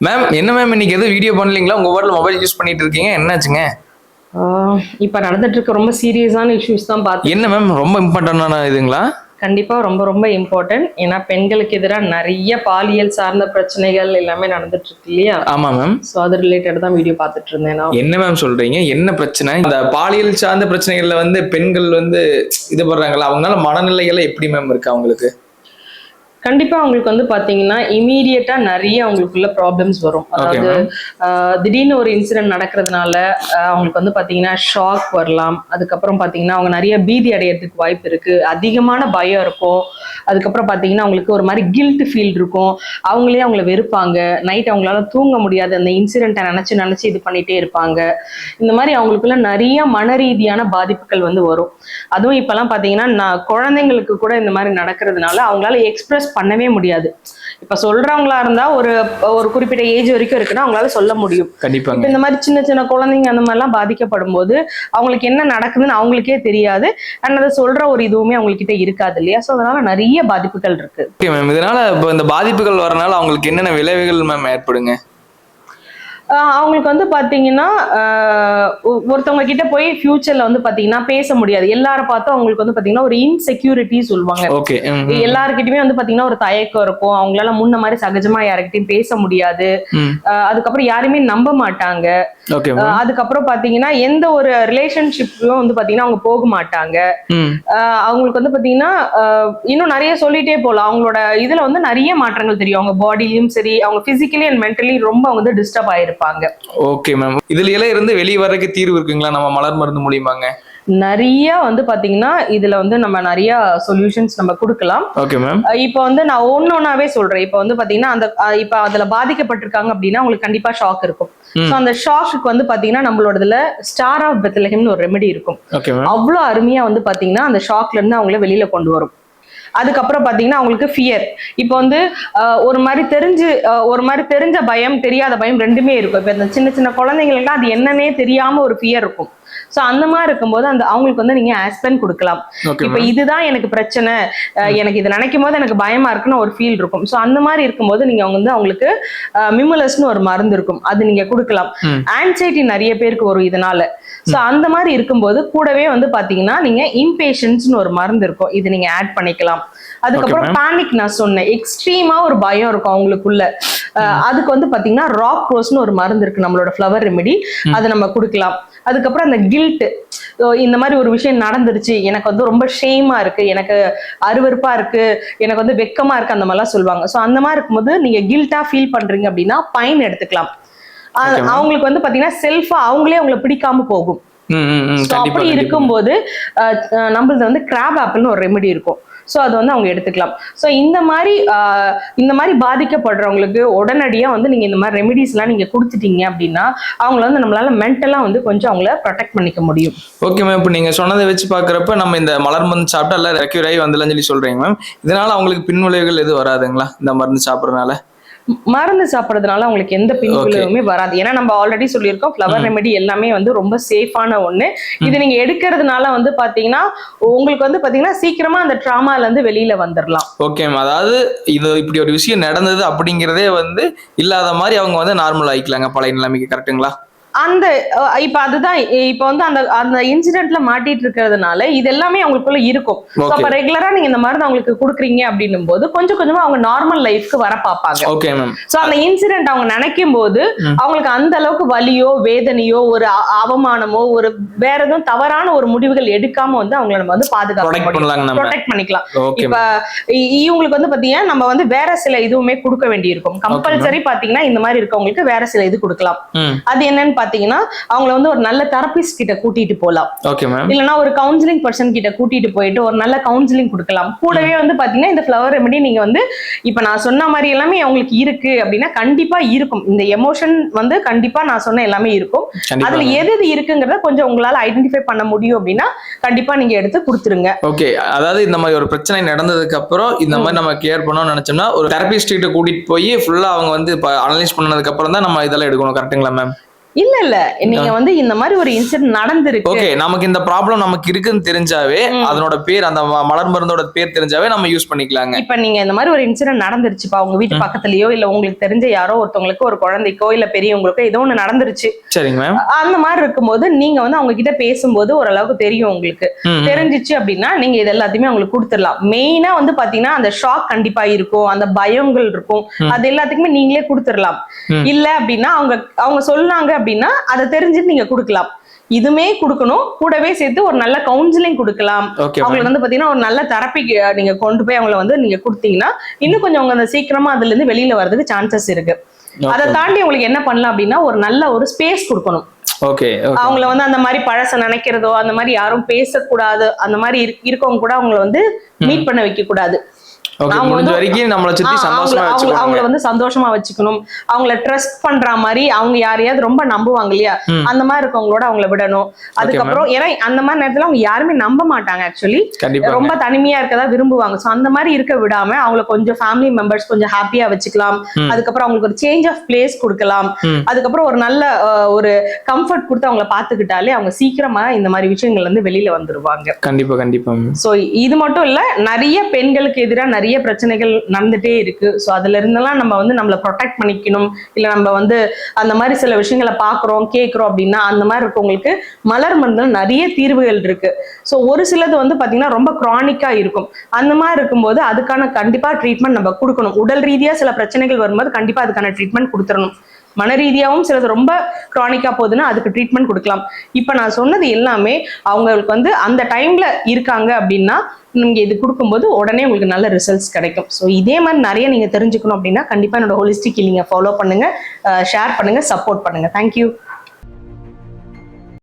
Ma'am என்ன ma'am இன்னைக்கு எதுவும் வீடியோ பண்ணலீங்களா? உங்க ஊர்ல மொபைல் யூஸ் பண்ணிட்டு இருக்கீங்க, என்னாச்சுங்க? இப்ப நடந்துட்டு இருக்க ரொம்ப சீரியஸான இஷ்யூஸ் தான் பார்த்து. என்ன மேம் ரொம்ப இம்பார்ட்டன்டான இதுங்களா? கண்டிப்பா ரொம்ப ரொம்ப இம்பார்ட்டன்ட். ஏன்னா பெண்களுக்கு எதிராக நிறைய பாலியல் சார்ந்த பிரச்சனைகள் எல்லாமே நடந்துட்டு இருக்கு இல்லையா? ஆமா மேம். ஸோ அது ரிலேட்டட் தான் வீடியோ பார்த்துட்டு இருந்தேன் நான். என்ன மேம் சொல்றீங்க? என்ன பிரச்சனை? இந்த பாலியல் சார்ந்த பிரச்சனைகள்ல பெண்கள் இது பண்றாங்களா? அவங்களால மனநிலைகள் எப்படி மேம் இருக்கு அவங்களுக்கு? கண்டிப்பா அவங்களுக்கு வந்து பாத்தீங்கன்னா இமீடியட்டா நிறைய அவங்களுக்குள்ள ப்ராப்ளம்ஸ் வரும். அதாவது திடீர்னு ஒரு இன்சிடென்ட் நடக்கிறதுனால அவங்களுக்கு வந்து பாத்தீங்கன்னா ஷாக் வரலாம். அதுக்கப்புறம் பாத்தீங்கன்னா அவங்க நிறைய பீதி அடையறதுக்கு வாய்ப்பு இருக்கு. அதிகமான பயம் இருக்கும். அதுக்கப்புறம் பாத்தீங்கன்னா அவங்களுக்கு ஒரு மாதிரி கில்ட் ஃபீல் இருக்கும். அவங்களே அவங்கள வெறுப்பாங்க. நைட் அவங்களால தூங்க முடியாது. அந்த இன்சிடென்ட்டை நினைச்சு நினைச்சு இது பண்ணிட்டே இருப்பாங்க. இந்த மாதிரி அவங்களுக்குள்ள நிறைய மன ரீதியான பாதிப்புகள் வந்து வரும். அதுவும் இப்பெல்லாம் பாத்தீங்கன்னா குழந்தைங்களுக்கு கூட இந்த மாதிரி நடக்கிறதுனால அவங்களால எக்ஸ்பிரஸ் பண்ணவே முடியாது. இப்ப சொல்றவங்களா இருந்தா ஒரு ஒரு குறிப்பிட்ட ஏஜ் வரைக்கும் இருக்குன்னா அவங்களால சொல்ல முடியும். கண்டிப்பா. இப்ப இந்த மாதிரி சின்ன சின்ன குழந்தைங்க அந்த மாதிரி எல்லாம் பாதிக்கப்படும் போது அவங்களுக்கு என்ன நடக்குதுன்னு அவங்களுக்கே தெரியாது. அண்ட் அதை சொல்ற ஒரு இதுவுமே அவங்ககிட்ட இருக்காது இல்லையா? சோ அதனால நிறைய பாதிப்புகள் இருக்கு. இதனால இந்த பாதிப்புகள் வரனால அவங்களுக்கு என்னென்ன விளைவுகள் மேம் ஏற்படுங்க? அவங்களுக்கு வந்து பாத்தீங்கன்னா ஒருத்தவங்க கிட்ட போய் ஃபியூச்சர்ல வந்து பாத்தீங்கன்னா பேச முடியாது. எல்லாரும் பார்த்தும் அவங்களுக்கு வந்து பாத்தீங்கன்னா ஒரு இன்செக்யூரிட்டி சொல்லுவாங்க. எல்லாருக்கிட்டயுமே வந்து பாத்தீங்கன்னா ஒரு தயக்கம் இருக்கும். அவங்களால முன்ன மாதிரி சகஜமா யாருக்கிட்டையும் பேச முடியாது. அதுக்கப்புறம் யாருமே நம்ப மாட்டாங்க. அதுக்கப்புறம் பாத்தீங்கன்னா எந்த ஒரு ரிலேஷன்ஷிப்லயும் வந்து பாத்தீங்கன்னா அவங்க போக மாட்டாங்க. அவங்களுக்கு வந்து பாத்தீங்கன்னா இன்னும் நிறைய சொல்லிட்டே போலாம். அவங்களோட இதுல வந்து நிறைய மாற்றங்கள் தெரியும். அவங்க பாடியிலும் சரி, அவங்க பிசிக்கலி அண்ட் மென்டலி ரொம்ப வந்து டிஸ்டர்ப் ஆயிருப்பாங்க. Okay ma'am. இதுல எல்லாம் இருந்து வெளியே வரக்கு தீர்வு இருக்குங்களா நம்ம மலர் மருந்து மூலியமாங்க? நிறைய வந்து பாத்தீங்கன்னா இதுல வந்து நம்ம நிறைய சொல்யூஷன்ஸ் நம்ம கொடுக்கலாம். Okay ma'am. இப்ப வந்து நான் ஒன்னொன்னாவே சொல்றேன். இப்ப வந்து பாத்தீங்கன்னா இப்ப அதுல பாதிக்கப்பட்டிருக்காங்க அப்படின்னா உங்களுக்கு கண்டிப்பா ஷாக் இருக்கும். அந்த ஷாக்கு வந்து பாத்தீங்கன்னா நம்மளோடதுல ஸ்டார் ஆஃப் பெத்லஹேம்னு ஒரு ரெமெடி இருக்கும். அவ்வளவு அருமையா வந்து பாத்தீங்கன்னா அந்த ஷாக்ல இருந்து அவங்கள வெளியில கொண்டு வரும். அதுக்கப்புறம் பாத்தீங்கன்னா அவங்களுக்கு ஃபியர். இப்போ வந்து ஒரு மாதிரி தெரிஞ்ச பயம், தெரியாத பயம் ரெண்டுமே இருக்கும். இப்ப இந்த சின்ன சின்ன குழந்தைங்களுக்கு அது என்னன்னே தெரியாம ஒரு ஃபியர் இருக்கும். சோ அந்த மாதிரி இருக்கும்போது அவங்களுக்கு வந்து நீங்க ஆஸ்பென் கொடுக்கலாம். இப்ப இதுதான் எனக்கு பிரச்சனை, எனக்கு இது நினைக்கும் போது எனக்கு பயமா இருக்குன்னு ஒரு ஃபீல் இருக்கும். சோ அந்த மாதிரி இருக்கும்போது நீங்க அவங்களுக்கு மிமுலஸ்னு ஒரு மருந்து இருக்கும், அது நீங்க கொடுக்கலாம். ஆன்சைட்டி நிறைய பேருக்கு வரும் இதனால. சோ அந்த மாதிரி இருக்கும்போது கூடவே வந்து பாத்தீங்கன்னா நீங்க இம்பேஷன்ஸ்னு ஒரு மருந்து இருக்கும், இது நீங்க ஆட் பண்ணிக்கலாம். அதுக்கப்புறம் பேனிக், நான் சொன்னேன், எக்ஸ்ட்ரீமா ஒரு பயம் இருக்கும் அவங்களுக்குள்ள. அதுக்கு வந்து பாத்தீங்கன்னா ராக் ரோஸ்னு ஒரு மருந்து இருக்கு, நம்மளோட ஃப்ளவர் ரெமெடி, அதை நம்ம கொடுக்கலாம். அதுக்கப்புறம் அந்த கில்ட், இந்த மாதிரி ஒரு விஷயம் நடந்துருச்சு, எனக்கு வந்து ரொம்ப ஷேமா இருக்கு, எனக்கு அருவருப்பா இருக்கு, எனக்கு வந்து வெக்கமா இருக்கு, அந்த மாதிரிலாம் சொல்லுவாங்க. சோ அந்த மாதிரி இருக்கும்போது நீங்க கில்ட்டா ஃபீல் பண்றீங்க அப்படின்னா பைன் எடுத்துக்கலாம். அவங்களுக்கு வந்து பாத்தீங்கன்னா செல்ஃபா அவங்களே அவங்களை பிடிக்காம போகும். அப்படி இருக்கும்போது நம்மளது வந்து கிராப் ஆப்பிள்னு ஒரு ரெமெடி இருக்கும். சோ அது வந்து அவங்க எடுத்துக்கலாம். சோ இந்த மாதிரி பாதிக்கப்படுறவங்களுக்கு உடனடியா வந்து நீங்க இந்த மாதிரி ரெமெடிஸ் எல்லாம் நீங்க கொடுத்துட்டீங்க அப்படின்னா அவங்கள வந்து நம்மளால மென்டலா வந்து கொஞ்சம் அவங்கள ப்ரொடெக்ட் பண்ணிக்க முடியும். Okay ma'am. இப்போ நீங்க சொன்னதை வச்சு பாக்குறப்ப நம்ம இந்த மலர் மருந்து சாப்பிட்டா எல்லாம் ரெக்யூர் ஆகி வந்துலன்னு சொல்லி சொல்றீங்க மேம். இதனால அவங்களுக்கு பின்விளைவுகள் எதுவும் வராதுங்களா இந்த மருந்து சாப்பிடறதுனால? மருந்து சாப்பிடறதுனால அவங்களுக்கு எந்த பின்விளைவுமே வராது. ஏன்னா நம்ம ஆல்ரெடி சொல்லியிருக்கோம், ஃப்ளவர் ரெமெடி எல்லாமே வந்து ரொம்ப சேஃபான ஒண்ணு. இது நீங்க எடுக்கிறதுனால வந்து பாத்தீங்கன்னா உங்களுக்கு வந்து பாத்தீங்கன்னா சீக்கிரமா அந்த ட்ராமால இருந்து வெளியில வந்துடலாம். ஓகே, அதாவது இது இப்படி ஒரு விஷயம் நடந்தது அப்படிங்கிறதே இல்லாத மாதிரி அவங்க நார்மல் ஆயிக்கலாங்க பழைய நிலைமைக்கு. கரெக்டுங்களா? அந்த இப்ப அதுதான் இப்ப வந்து அந்த இன்சிடென்ட்ல மாட்டிட்டு இருக்கிறதுனால இது எல்லாமே அவங்களுக்குள்ள இருக்கும். அப்ப ரெகுலரா நீங்க இந்த மருந்து அவங்களுக்கு கொடுக்குறீங்க அப்படின்னும் போது கொஞ்சம் கொஞ்சமா அவங்க நார்மல் லைஃப்க்கு வர பார்ப்பாங்க. சோ அந்த இன்சிடென்ட் அவங்க நினைக்கும் போது அவங்களுக்கு அந்த அளவுக்கு வலியோ வேதனையோ ஒரு அவமானமோ ஒரு வேற எதுவும் தவறான ஒரு முடிவுகள் எடுக்காம வந்து அவங்களை நம்ம வந்து ப்ரொடெக்ட் பண்ணிக்கலாம். இப்ப இவங்களுக்கு வந்து பாத்தீங்கன்னா நம்ம வந்து வேற சில இதுவுமே கொடுக்க வேண்டி இருக்கும். கம்பல்சரி பாத்தீங்கன்னா இந்த மாதிரி இருக்கவங்களுக்கு வேற சில இது கொடுக்கலாம். அது என்னன்னு பாத்தீங்கன்னா அவங்களை வந்து ஒரு நல்ல தெரபிஸ்ட் கிட்ட கூட்டிட்டு போலாம். இல்லனா ஒரு கவுன்சிலிங் பர்சன் கிட்ட கூட்டிட்டு போயிட்டு ஒரு நல்ல கவுன்சிலிங் கொடுக்கலாம். கூடவே வந்து பாத்தீங்கன்னா இந்த ஃப்ளவர் ரெமெடி நீங்க வந்து இப்ப நான் சொன்ன மாதிரி எல்லாமே அவங்களுக்கு இருக்கு அப்படின்னா கண்டிப்பா இருக்கும். இந்த எமோஷன் வந்து கண்டிப்பா நான் சொன்ன எல்லாமே இருக்கும். அதுல எது இருக்குங்கிறத கொஞ்சம் உங்களால ஐடென்டிஃபை பண்ண முடியும் அப்படின்னா கண்டிப்பா நீங்க எடுத்து கொடுத்துருங்க. ஓகே, அதாவது இந்த மாதிரி ஒரு பிரச்சனை நடந்ததுக்கு அப்புறம் இந்த மாதிரி நம்ம கேர் பண்ணணும்னு நினைச்சோம்னா ஒரு தெரபிஸ்ட் கிட்ட கூட்டிட்டு போய் ஃபுல்லா அவங்க வந்து அனலைஸ் பண்ணதுக்கு அப்புறம் தான் நம்ம இதெல்லாம் எடுக்கணும். கரெக்ட்டுங்களா மேம்? இல்ல நீங்க வந்து இந்த மாதிரி ஒரு இன்சிடென்ட் நடந்திருக்கு. ஓகே, நமக்கு இந்த ப்ராப்ளம் நமக்கு இருக்குன்னு தெரிஞ்சாவே அதனோட பேர், அந்த மலர் மருந்தோட பேர் தெரிஞ்சாவே நம்ம யூஸ் பண்ணிக்கலாங்க. இப்ப நீங்க இந்த மாதிரி ஒரு இன்சிடென்ட் நடந்துருச்சுப்பா உங்க வீட்டு பக்கத்துலயோ இல்ல உங்களுக்கு தெரிஞ்ச யாரோ ஒருத்தவங்களுக்கு, ஒரு குழந்தைக்கோ இல்ல பெரியவங்களுக்கோ ஏதோ ஒண்ணு நடந்துருச்சு. சரிங்க மேம். அந்த மாதிரி இருக்கும்போது நீங்க வந்து அவங்க கிட்ட பேசும்போது ஓரளவுக்கு தெரியும், உங்களுக்கு தெரிஞ்சிச்சு அப்படின்னா நீங்க இது எல்லாத்தையுமே அவங்களுக்கு கொடுத்துடலாம். மெயினா வந்து பாத்தீங்கன்னா அந்த ஷாக் கண்டிப்பா இருக்கும், அந்த பயங்கள் இருக்கும், அது எல்லாத்துக்குமே நீங்களே கொடுத்துடலாம். இல்ல அப்படின்னா அவங்க சொன்னாங்க அப்படின்னா அதை தெரிஞ்சுட்டு நீங்க கொடுக்கலாம். இதுமே கொடுக்கணும், கூடவே சேர்த்து ஒரு நல்ல கவுன்சிலிங் கொடுக்கலாம். அவங்களுக்கு வந்து பாத்தீங்கன்னா ஒரு நல்ல தெரப்பிக்கு நீங்க கொண்டு போய் அவங்களை வந்து நீங்க கொடுத்தீங்கன்னா இன்னும் கொஞ்சம் அவங்க அந்த சீக்கிரமா அதுல இருந்து வெளியில வர்றதுக்கு சான்சஸ் இருக்கு. அதை தாண்டி உங்களுக்கு என்ன பண்ணலாம் அப்படின்னா ஒரு நல்ல ஒரு ஸ்பேஸ் கொடுக்கணும். அவங்கள வந்து அந்த மாதிரி பழச நினைக்கிறதோ அந்த மாதிரி யாரும் பேசக்கூடாது, அந்த மாதிரி இருக்கவங்க கூட அவங்களை வந்து மீட் பண்ண வைக்க கூடாது. அவங்கள வந்து சந்தோஷமா வச்சுக்கணும். அவங்கள ட்ரஸ்ட் பண்ற மாதிரி, அவங்க யாரையாவது ரொம்ப நம்புவாங்க இல்லையா, அந்த மாதிரி இருக்கவங்களோட அவங்கள விடணும். அதுக்கப்புறம் ஏன்னா அந்த மாதிரி நேரத்துல அவங்க யாருமே நம்ப மாட்டாங்க, ஆக்சுவலி ரொம்ப தனிமையா இருக்கதா விரும்புவாங்க. சோ அந்த மாதிரி இருக்க விடாம அவங்கள கொஞ்சம் ஃபேமிலி மெம்பர்ஸ் கொஞ்சம் ஹாப்பியா வச்சுக்கலாம். அதுக்கப்புறம் அவங்களுக்கு ஒரு சேஞ்ச் ஆஃப் பிளேஸ் கொடுக்கலாம். அதுக்கப்புறம் ஒரு நல்ல ஒரு கம்ஃபர்ட் கொடுத்து அவங்கள பாத்துக்கிட்டாலே அவங்க சீக்கிரமா இந்த மாதிரி விஷயங்கள்ல இருந்து வெளியில வந்துருவாங்க. கண்டிப்பா கண்டிப்பா. சோ இது மட்டும் இல்ல, நிறைய பெண்களுக்கு எதிராக நிறைய பிரச்சனைகள் நடந்துட்டே இருக்கு. சோ அதுல இருந்தெல்லாம் நம்ம வந்து நம்மள ப்ரொடெக்ட் பண்ணிக்கணும். இல்ல நம்ம வந்து அந்த மாதிரி சில விஷயங்களை பாக்குறோம் கேட்கிறோம் அப்படின்னா அந்த மாதிரி இருக்கவங்களுக்கு மலர் மருந்துல நிறைய தீர்வுகள் இருக்கு. சோ ஒரு சிலது வந்து பாத்தீங்கன்னா ரொம்ப கிரானிக்கா இருக்கும். அந்த மாதிரி இருக்கும்போது அதுக்கான கண்டிப்பா ட்ரீட்மெண்ட் நம்ம கொடுக்கணும். உடல் ரீதியா சில பிரச்சனைகள் வரும்போது கண்டிப்பா அதுக்கான ட்ரீட்மெண்ட் கொடுத்துடணும். மன ரீதியாவும் சிலது ரொம்ப கிரானிக்கா போகுதுன்னா அதுக்கு ட்ரீட்மெண்ட் கொடுக்கலாம். இப்ப நான் சொன்னது எல்லாமே அவங்களுக்கு வந்து அந்த டைம்ல இருக்காங்க அப்படின்னா நீங்க இது கொடுக்கும்போது உடனே உங்களுக்கு நல்ல ரிசல்ட்ஸ் கிடைக்கும். ஸோ இதே மாதிரி நிறைய நீங்க தெரிஞ்சுக்கணும் அப்படின்னா கண்டிப்பா என்னோட ஹோலிஸ்டிக் ஹீலிங்கை ஃபாலோ பண்ணுங்க, ஷேர் பண்ணுங்க, சப்போர்ட் பண்ணுங்க. தேங்க்யூ.